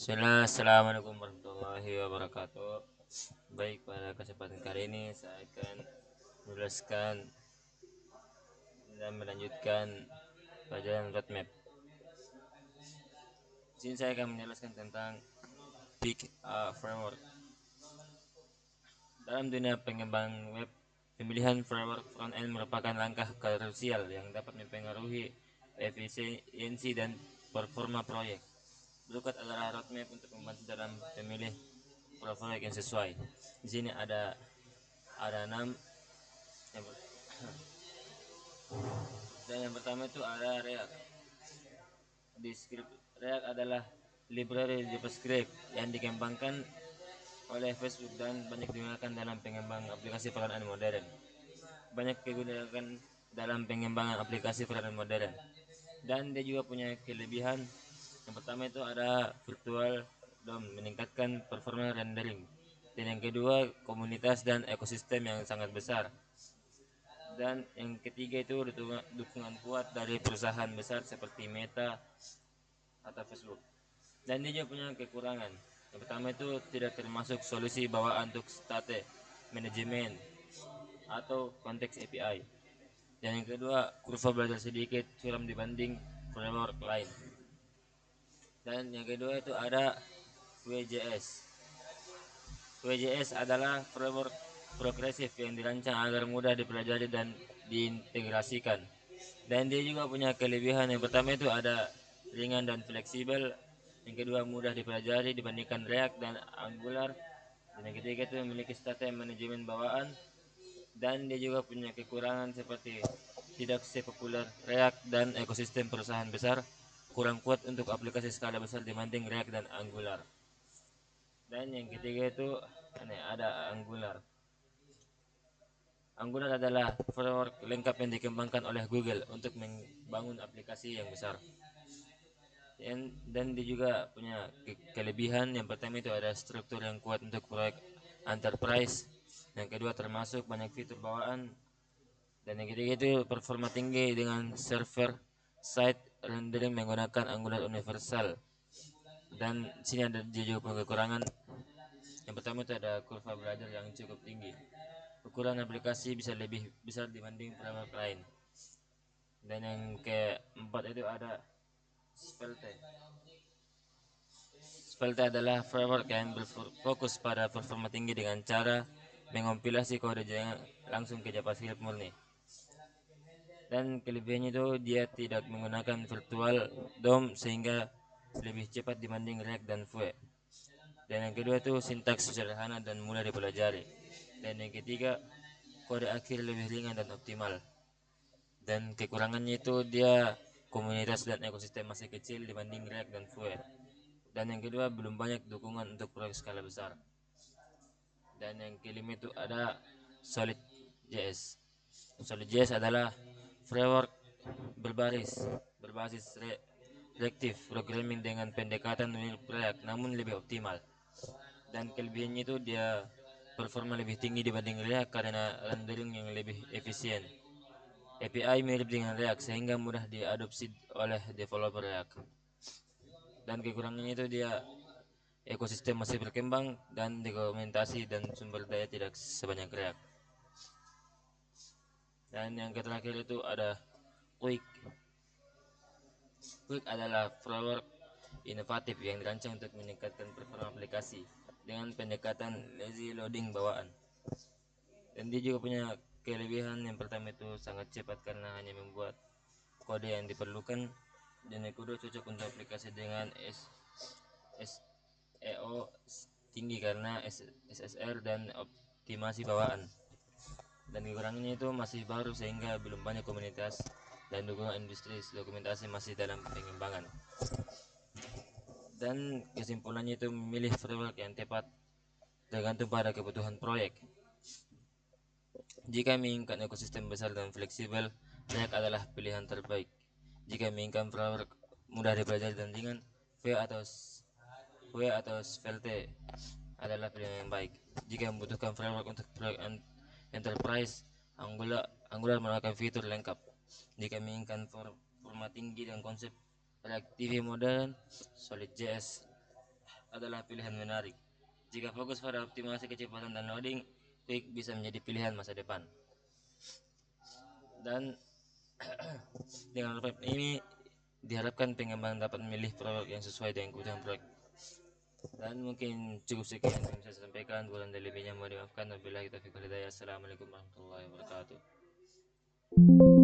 Assalamualaikum warahmatullahi wabarakatuh. Baik, pada kesempatan kali ini saya akan menjelaskan dan melanjutkan pelajaran roadmap. Di sini saya akan menjelaskan tentang Big Framework. Dalam dunia pengembangan web, pemilihan framework front-end merupakan langkah krusial yang dapat mempengaruhi efisiensi dan performa proyek. Berikut adalah roadmap untuk membantu dalam memilih framework yang sesuai. Di sini ada 6 yang, dan yang pertama itu ada React. Di script React adalah library JavaScript yang dikembangkan oleh Facebook dan banyak digunakan dalam pengembangan aplikasi front-end modern. Banyak digunakan dalam pengembangan aplikasi front-end modern. Dan dia juga punya kelebihan. Yang pertama itu ada virtual DOM meningkatkan performa rendering. Dan yang kedua komunitas dan ekosistem yang sangat besar. Dan yang ketiga itu dukungan kuat dari perusahaan besar seperti Meta atau Facebook. Dan dia juga punya kekurangan. Yang pertama itu tidak termasuk solusi bawaan untuk state manajemen atau konteks API. Dan yang kedua, kurva belajar sedikit suram dibanding framework lain. Dan yang kedua itu ada WJS. WJS adalah framework progresif yang dirancang agar mudah dipelajari dan diintegrasikan. Dan dia juga punya kelebihan. Yang pertama itu ada ringan dan fleksibel. Yang kedua mudah dipelajari dibandingkan React dan Angular. Dan yang ketiga itu memiliki state manajemen bawaan. Dan dia juga punya kekurangan seperti tidak sepopuler React dan ekosistem perusahaan besar, kurang kuat untuk aplikasi skala besar dibanding React dan Angular. Dan yang ketiga itu ada Angular. Angular adalah framework lengkap yang dikembangkan oleh Google untuk membangun aplikasi yang besar. Dan dia juga punya kelebihan. Yang pertama itu ada struktur yang kuat untuk proyek enterprise. Yang kedua termasuk banyak fitur bawaan. Dan yang ketiga itu performa tinggi dengan server side rendering menggunakan Angular Universal. Dan sini ada juga kekurangan. Yang pertama itu ada kurva belajar yang cukup tinggi. Ukuran aplikasi bisa lebih besar dibanding framework lain. Dan yang keempat itu ada Svelte. Svelte adalah framework yang berfokus pada performa tinggi dengan cara mengompilasi kode langsung ke JavaScript murni. Dan kelebihannya itu dia tidak menggunakan virtual DOM sehingga lebih cepat dibanding React dan Vue. Dan yang kedua itu sintaks sederhana dan mudah dipelajari. Dan yang ketiga kode akhir lebih ringan dan optimal. Dan kekurangannya itu dia komunitas dan ekosistem masih kecil dibanding React dan Vue. Dan yang kedua belum banyak dukungan untuk proyek skala besar. Dan yang kelima itu ada Solid.js. Solid.js adalah framework berbasis reactive programming dengan pendekatan mirip React namun lebih optimal. Dan kelebihannya itu dia performa lebih tinggi dibanding React karena rendering yang lebih efisien. API mirip dengan React sehingga mudah diadopsi oleh developer React. Dan kekurangannya itu dia ekosistem masih berkembang dan dokumentasi dan sumber daya tidak sebanyak React. Dan yang terakhir itu ada Quick. Quick adalah framework inovatif yang dirancang untuk meningkatkan performa aplikasi dengan pendekatan lazy loading bawaan. Dan dia juga punya kelebihan. Yang pertama itu sangat cepat karena hanya membuat kode yang diperlukan. Dan yang kedua cocok untuk aplikasi dengan SEO tinggi karena SSR dan optimasi bawaan. Dan kekurangannya itu masih baru sehingga belum banyak komunitas dan dukungan industri. Dokumentasi masih dalam pengembangan. Dan kesimpulannya itu memilih framework yang tepat tergantung pada kebutuhan proyek. Jika menginginkan ekosistem besar dan fleksibel, React adalah pilihan terbaik. Jika menginginkan framework mudah dipelajari dan ringan, Vue atau Svelte adalah pilihan yang baik. Jika membutuhkan framework untuk proyek enterprise, Angular merupakan fitur lengkap. Jika menginginkan format tinggi dan konsep reaktif modern, Solid.js adalah pilihan menarik. Jika fokus pada optimasi kecepatan dan loading, Quick bisa menjadi pilihan masa depan. Dan dengan roadmap ini diharapkan pengembang dapat memilih produk yang sesuai dengan kebutuhan proyek. Dan mungkin cukup sekian yang bisa saya sampaikan. Kurang dan lebihnya mohon dimaafkan. Wabillahi taufiq wal hidayah. Assalamualaikum warahmatullahi wabarakatuh.